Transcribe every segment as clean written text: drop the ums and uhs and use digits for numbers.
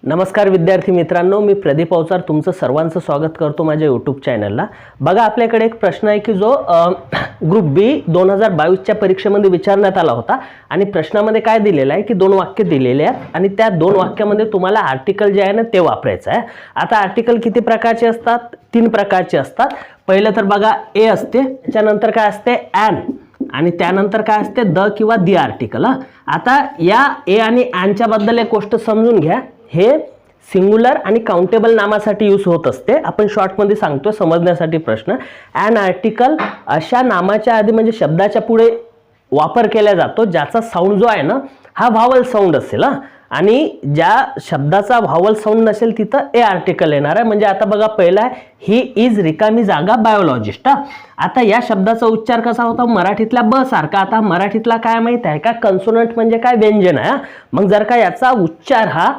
नमस्कार विद्यार्थी मित्रांनो, मी प्रदीप अवचार तुमचं सर्वांचं स्वागत करतो माझ्या यूट्यूब चॅनलला। बघा, आपल्याकडे एक प्रश्न आहे की जो ग्रुप बी 2022च्या परीक्षेमध्ये विचारण्यात आला होता आणि प्रश्नामध्ये काय दिलेलं आहे की दोन वाक्य दिलेले आहेत आणि त्या दोन वाक्यामध्ये तुम्हाला आर्टिकल जे आहे ना ते वापरायचं आहे। आता आर्टिकल किती प्रकारचे असतात? 3 प्रकारचे असतात। पहिलं तर बघा ए असते, त्याच्यानंतर काय असते ॲन, आणि त्यानंतर काय असते द किंवा दी आर्टिकल। आता या ए आणि ॲनच्या बद्दल एक गोष्ट समजून घ्या, हे सिंग्युलर आणि काउंटेबल नामासाठी यूज होत असते। आपण शॉर्टमध्ये सांगतो समजण्यासाठी प्रश्न। ॲन आर्टिकल अशा नामाच्या आधी म्हणजे शब्दाच्या पुढे वापर केला जातो ज्याचा साऊंड जो आहे ना हा व्हावल साऊंड असेल, आणि ज्या शब्दाचा व्हावल साऊंड नसेल तिथं ए आर्टिकल येणार आहे। म्हणजे आता बघा, पहिला आहे ही इज रिकामी जागा बायोलॉजिस्ट। आता या शब्दाचा उच्चार कसा होता? मराठीतल्या ब सारखा। आता मराठीतला काय माहित आहे का? कन्सोनंट म्हणजे काय? व्यंजन आहे। मग जर का याचा उच्चार हा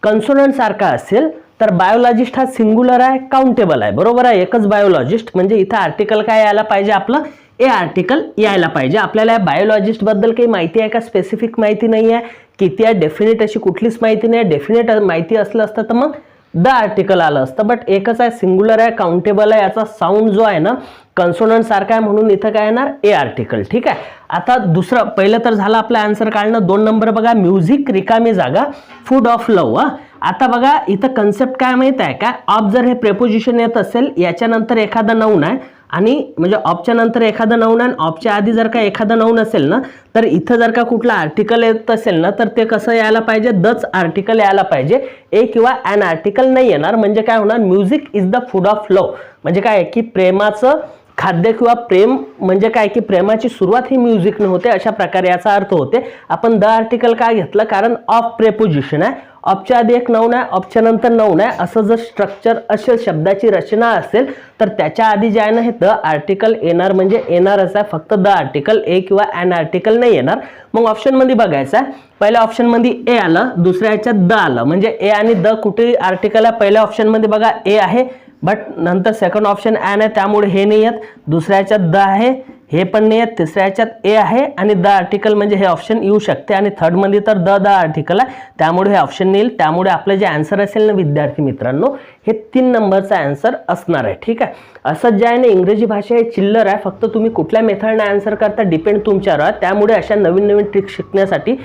कन्सोनंट सारखा असेल तर बायोलॉजिस्ट हा सिंग्युलर आहे, काउंटेबल आहे, बरोबर आहे, एकच बायोलॉजिस्ट। म्हणजे इथं आर्टिकल काय यायला पाहिजे? आपलं ए आर्टिकल यायला पाहिजे। आपल्याला बायोलॉजिस्ट बद्दल काही माहिती आहे का? स्पेसिफिक माहिती नाही आहे, किती आहे डेफिनेट अशी कुठलीच माहिती नाही। डेफिनेट माहिती असलं असतं तर मग द आर्टिकल आलं असतं, बट एकच आहे, सिंग्युलर आहे, काउंटेबल आहे, याचा साऊंड जो आहे ना कन्सोनंट सारखा आहे, म्हणून इथं काय येणार? ए आर्टिकल। ठीक आहे। आता दुसरं, पहिलं तर झालं आपलं आन्सर काढणं। 2 नंबर बघा, म्युझिक रिकामी जागा फूड ऑफ लव्ह। आता बघा, इथं कन्सेप्ट काय माहित आहे का? ऑफ जर हे प्रेपोजिशन येत असेल, याच्यानंतर एखादं नाऊन आहे, आणि म्हणजे ऑफच्या नंतर एखादं नाऊन आहे, ऑफच्या आधी जर का एखादं नाऊन असेल ना, तर इथं जर का कुठला आर्टिकल येत असेल ना तर ते कसं यायला पाहिजे? दच आर्टिकल यायला पाहिजे, ए किंवा ॲन आर्टिकल नाही येणार। म्हणजे काय होणार? Music is the food of love. म्हणजे काय की प्रेमाचं खाद्य किंवा प्रेम म्हणजे काय की प्रेमाची सुरुवात ही म्युझिकने होते, अशा प्रकारे याचा अर्थ होते। आपण द आर्टिकल काय घेतलं? कारण ऑफ प्रेपोजिशन आहे, ऑफच्या आधी एक नाऊन आहे, ऑफच्या नंतर नाऊन आहे, असं जर स्ट्रक्चर असेल, शब्दाची रचना असेल, तर त्याच्या आधी जे आहे ना हे द आर्टिकल येणार, म्हणजे येणारच आहे फक्त द आर्टिकल, ए किंवा ॲन आर्टिकल नाही येणार। मग ऑप्शनमध्ये बघायचं आहे, पहिल्या ऑप्शनमध्ये ए आलं, दुसऱ्या ह्याच्यात द आलं, म्हणजे ए आणि द कुठे आर्टिकल आहे? पहिल्या ऑप्शनमध्ये बघा ए आहे, बट नंतर सेकंड ऑप्शन ॲन आहे, त्यामुळे हे नाही येत। दुसऱ्या ह्याच्यात द आहे, हे पण नाही येत। तिसऱ्या ह्याच्यात ए आहे आणि द आर्टिकल, म्हणजे हे ऑप्शन येऊ शकते। आणि थर्डमध्ये तर द आर्टिकल आहे, त्यामुळे हे ऑप्शन येईल। त्यामुळे आपलं जे आन्सर असेल ना विद्यार्थी मित्रांनो, हे 3 नंबरचा आन्सर असणार आहे। ठीक आहे। असंच जे आहे ना इंग्रजी भाषा हे चिल्लर आहे, फक्त तुम्ही कुठल्या मेथडने आन्सर करता डिपेंड तुमच्यावर आहे। त्यामुळे अशा नवीन नवीन ट्रिक्स शिकण्यासाठी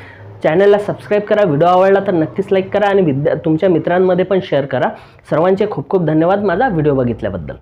चॅनलला सबस्क्राईब करा, व्हिडिओ आवडला तर नक्कीच लाईक करा आणि तुमच्या मित्रांमध्ये पण शेअर करा। सर्वांचे खूप खूप धन्यवाद माझा व्हिडिओ बघितल्याबद्दल।